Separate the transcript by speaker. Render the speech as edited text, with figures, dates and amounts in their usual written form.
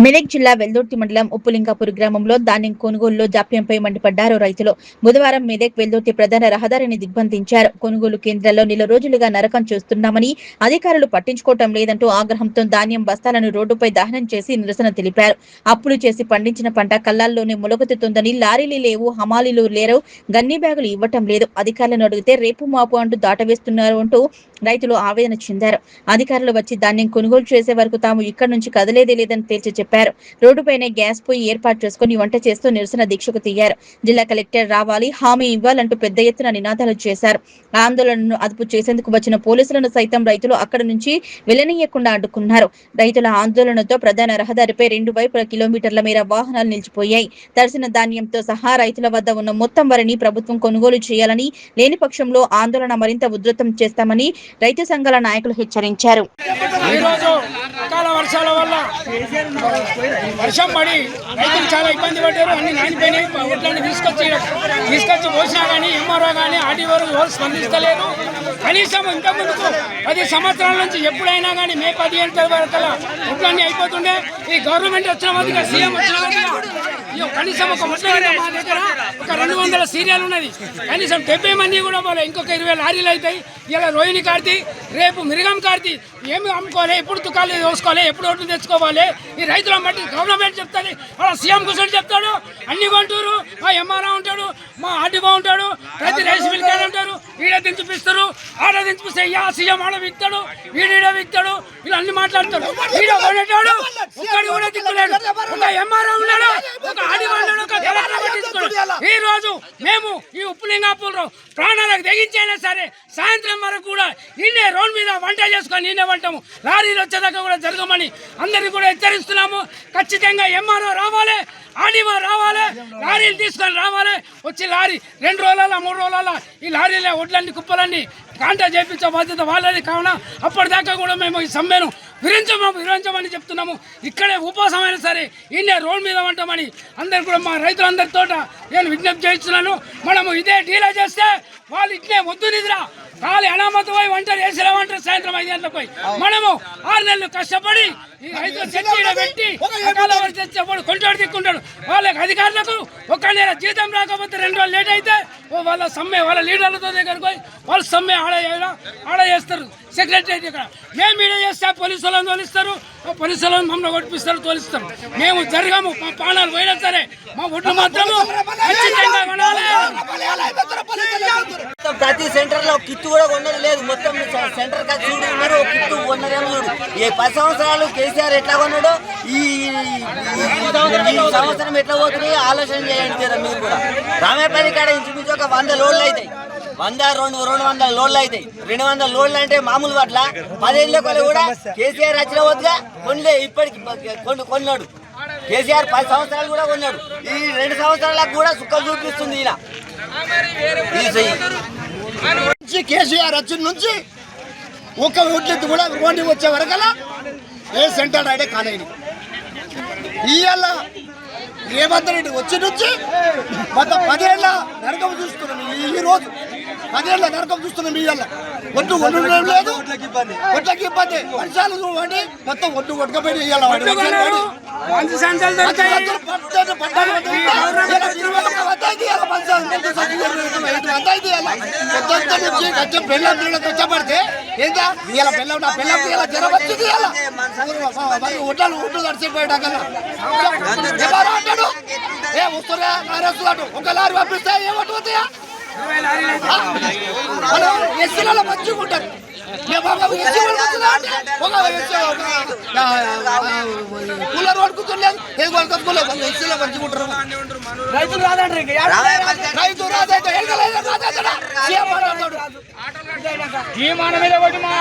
Speaker 1: మెదక్ జిల్లా వెల్దుర్తి మండలం ఉప్పులింగాపూర్ గ్రామంలో ధాన్యం కొనుగోలులో జాప్యంపై మండిపడ్డారు రైతులు. బుధవారం మెదక్ వెల్దుర్తి ప్రధాన రహదారిని దిగ్బంధించారు. కొనుగోలు కేంద్రాల్లో నెల రోజులుగా నరకం చూస్తున్నామని, అధికారులు పట్టించుకోవటం లేదంటూ ఆగ్రహంతో ధాన్యం బస్తాలను రోడ్డుపై దహనం చేసి నిరసన తెలిపారు. అప్పులు చేసి పండించిన పంట కళ్లాల్లోనే మొలకెత్తుతుందని, లారీలు లేవు, హమాలీలు లేరు, గన్ని బ్యాగులు ఇవ్వటం లేదు, అధికారులను అడిగితే రేపు మాపు అంటూ దాటవేస్తున్నారు అంటూ రైతులు ఆవేదన చెందారు. అధికారులు వచ్చి ధాన్యం కొనుగోలు చేసే వరకు తాము ఇక్కడి నుంచి కదలేదే లేదని తేల్చి చెప్పారు. రోడ్డుపైనే గ్యాస్ పొయ్యి ఏర్పాటు చేసుకుని వంట చేస్తూ నిరసన దీక్షకు దిగారు. జిల్లా కలెక్టర్ రావాలి, హామీ ఇవ్వాలంటూ పెద్ద ఎత్తున నినాదాలు చేశారు. ఆందోళనను అదుపు చేసేందుకు వచ్చిన పోలీసులను సైతం రైతులు అక్కడి నుంచి వెళ్లనీయకుండా అడ్డుకున్నారు. రైతుల ఆందోళనతో ప్రధాన రహదారిపై 2 వైపుల కిలోమీటర్ల మేర వాహనాలు నిలిచిపోయాయి. తడిసిన ధాన్యంతో సహా రైతుల వద్ద ఉన్న మొత్తం వరిని ప్రభుత్వం కొనుగోలు చేయాలని, లేని పక్షంలో ఆందోళన మరింత ఉధృతం చేస్తామని రైతు సంఘాల నాయకులు హెచ్చరించారు.
Speaker 2: వర్షం పడి రైతులు చాలా ఇబ్బంది పడ్డారు. అన్ని నానిపోయినాయి. ఒడ్లన్నీ తీసుకొచ్చి పోసినా కానీ ఎంఆర్ఓ కానీ ఆర్టీఓ ఎవరు స్పందిస్తలేరు. కనీసం ఇంకా ముందుకు 10 సంవత్సరాల నుంచి ఎప్పుడైనా కానీ మే 15 వరకు ఒడ్లన్నీ అయిపోతుండే. ఈ గవర్నమెంట్ వచ్చిన వరకు, సీఎం వచ్చిన వరకు కనీసం ఒక ఒడ్ల మా దగ్గర ఒక 200 సీరియల్ ఉన్నది. కనీసం 70 మంది కూడా పోలే. ఇంకొక 20 లారీలు అవుతాయి. ఇలా రోహిణి కార్తీ, రేపు మిరిగం కార్తీ. ఏమి అమ్ముకోవాలి, ఎప్పుడు తుకాలు దోసుకోవాలి, ఎప్పుడు ఓట్లు తెచ్చుకోవాలి. ఈ రైతుల బట్టి గవర్నమెంట్ చెప్తుంది, వాళ్ళ సీఎం కూర్చొని చెప్తాడు. అన్ని కొంటారు. మా ఎంఆర్ఓ ఉంటాడు, మా ఆర్టీఓ ఉంటాడు, ప్రతి రైస్ మిల్ కాడ ఉంటారు. ఈడ దించిపిస్తారు, ఆడ దించిపిస్తే సీఎం ఆడ విక్తాడు, వీడ విక్తాడు. వీళ్ళు అన్ని మాట్లాడతారు. ఈడ కొనేటాడు ఒక్కడి కూడా దిక్కులేడు. ఒక ఎంఆర్ఓ ఉన్నాడు, ఒక ఆర్టీఓ ఉన్నాడు, ఒక కలెక్టర్ పట్టించుకోడు. ఈ రోజు మేము ఈ ఉప్పులింగాపూర్లో ప్రాణాలకు తెగించైనా సరే సాయంత్రం వరకు కూడా నిన్నే రోడ్ మీద వంట చేసుకొని నిన్నే వంటాము. లారీలు వచ్చేదాకా కూడా జరగమని అందరినీ కూడా హెచ్చరిస్తున్నాము. ఖచ్చితంగా ఎంఆర్ఓ రావాలి, ఆర్డీఓ రావాలి, లారీలు తీసుకొని రావాలి. వచ్చి లారీ 2 రోజుల 3 రోజుల ఈ లారీలే ఒడ్లన్నీ కుప్పలన్నీ కాంటా చేయించే బాధ్యత వాళ్ళది. కావున అప్పటిదాకా కూడా మేము ఈ సమ్మెను విరమించమని చెప్తున్నాము. ఇక్కడే ఉపవాసమైనా సరే ఇన్నే రోడ్ మీద ఉంటామని అందరు కూడా మా రైతులందరితో నేను విజ్ఞప్తి చేస్తున్నాను. మనము ఇదే డీలా చేస్తే వాళ్ళు ఇట్లే వద్దు నిద్ర ఖాళీ అనామతమై వంటలు వేసేలామంటారు. సాయంత్రం 5 గంటలపై మనము 6 నెలలు కష్టపడి ఈ రైతులు చర్చీలో పెట్టి తెచ్చేవాడు కొంటాడు దిక్కుంటాడు. వాళ్ళకి అధికారులకు 1 నెల జీతం రాకపోతే 2 రోజులు లేట్ అయితే వాళ్ళ సమ్మె వాళ్ళ లీడర్లతో దగ్గరకు పోయి వాళ్ళు సమ్మె ఆడ చేస్తారు. సెక్రటరీ ఇక్కడ మేము ఈడ చేస్తే పోలీసు వాళ్ళని తోలిస్తారు, పోలీసు వాళ్ళని మమ్మల్ని కొట్టిస్తారు, తోలిస్తారు. మేము జరగము, మా ప్రాణాలు పోయినా సరే మా ఒడ్లు మాత్రము ఖచ్చితంగా కొనాలి.
Speaker 3: ప్రతి సెంటర్ లో కిట్టు కూడా కొన్నది లేదు. మొత్తం సెంటర్ ఖర్చు మీరు కిట్టు కొన్నదేమో చూడు. ఈ 10 సంవత్సరాలు కేసీఆర్ ఎట్లా కొన్నాడో ఈ సంవత్సరం ఎట్లా పోతుంది ఆలోచన చేయండి. మీరు కూడా రామేపల్లి కాడ ఇంచుమించు ఒక 100 లోడ్లు అవుతాయి. 200 లోడ్లు అవుతాయి. 200 లోడ్లు అంటే మామూలు పట్ల 10 ఏళ్ళ కొలు కూడా కేసీఆర్ వచ్చిన వద్దుగా కొనలే. ఇప్పటికి కొన్నాడు కేసీఆర్. 10 సంవత్సరాలు కూడా కొన్నాడు. ఈ 2 సంవత్సరాలకు కూడా సుఖం చూపిస్తుంది ఇలా.
Speaker 4: కేసీఆర్ వచ్చిన నుంచి ఒక ఓట్లెత్తి కూడా రోడ్డు వచ్చే వరకలా ఏ సెంటర్ అయితే కాలేదు. ఇవాళ రేవంత్ రెడ్డి వచ్చి నుంచి మొత్తం 10 ఏళ్ళ నరకం చూస్తున్నాం. ఈ రోజు 10 ఏళ్ళ నరకం చూస్తున్నాం. ఇవాళ ఒడ్డు వండడం లేదు, ఒడ్లకి ఇబ్బంది. వర్షాలు చూడండి మొత్తం ఒడ్డు కొట్టుకపోయి ఇవాళ కష్టపడితే ఏంటా ఇలా పిల్లలు నా పిల్లలకి ఇలా జ్వరం వచ్చింది. ఒడ్లు ఒడ్డు తడిచిపోయాకల్లా అంటాడు ఏ వస్తున్నా నారేస్తున్నాడు. ఒక లారీ పంపిస్తే ఏమంటున్నాయా ఎస్సీలలో మంచిగా ఉంటారు. కూలర్ పడుకుంటలేదు, ఏం కొనుక్కోలేదు. ఎస్సీలో మంచిగా ఉంటారు. రైతులు రాదండి, రైతు రాదంటే
Speaker 2: ఈ మన మీద ఒకటి మా